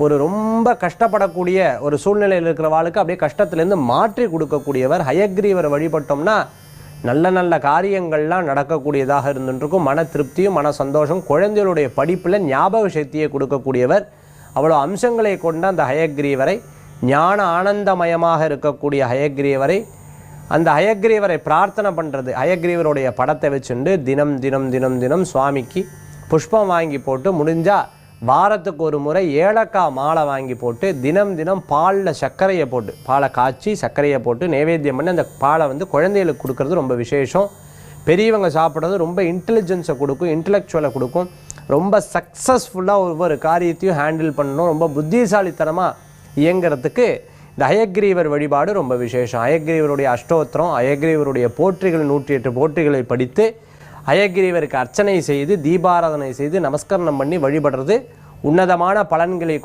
ஒரு ரொம்ப கஷ்டப்படக்கூடிய ஒரு சூழ்நிலையில் இருக்கிறவாளுக்கு அப்படியே கஷ்டத்துலேருந்து மாற்றி கொடுக்கக்கூடியவர். ஹயக்ரீவரை வழிபட்டோம்னா நல்ல நல்ல காரியங்கள்லாம் நடக்கக்கூடியதாக இருந்துருக்கும். மன திருப்தியும் மன சந்தோஷம், குழந்தைகளுடைய படிப்பில் ஞாபக சக்தியை கொடுக்கக்கூடியவர். அவ்வளோ அம்சங்களை கொண்ட அந்த ஹயக்ரீவரை, ஞான ஆனந்தமயமாக இருக்கக்கூடிய ஹயக்ரீவரை, அந்த ஹயக்ரீவரை பிரார்த்தனை பண்ணுறது, ஹயக்ரீவருடைய படத்தை வச்சுண்டு தினம் தினம் தினம் தினம் சுவாமிக்கு புஷ்பம் வாங்கி போட்டு, முடிஞ்சால் வாரத்துக்கு ஒரு முறை ஏலக்காய் மாலை வாங்கி போட்டு, தினம் தினம் பாலில் சர்க்கரையை போட்டு, பாலை காய்ச்சி சர்க்கரையை போட்டு நைவேத்தியம் பண்ணி அந்த பாலை குழந்தைகளுக்கு கொடுக்கறது ரொம்ப விசேஷம். பெரியவங்க சாப்பிட்றது ரொம்ப இன்டெலிஜென்ஸை கொடுக்கும், இன்டலெக்சுவலை கொடுக்கும். ரொம்ப சக்ஸஸ்ஃபுல்லாக ஒவ்வொரு காரியத்தையும் ஹேண்டில் பண்ணணும், ரொம்ப புத்திசாலித்தனமாக இயங்கிறதுக்கு இந்த ஹயக்ரீவர் வழிபாடு ரொம்ப விசேஷம். ஹயக்ரீவருடைய அஷ்டோத்திரம், ஹயக்ரீவருடைய போற்றிகள் 108 போற்றிகளை படித்து ஹயக்ரீவருக்கு அர்ச்சனை செய்து தீபாராதனை செய்து நமஸ்கரணம் பண்ணி வழிபடுறது உன்னதமான பலன்களை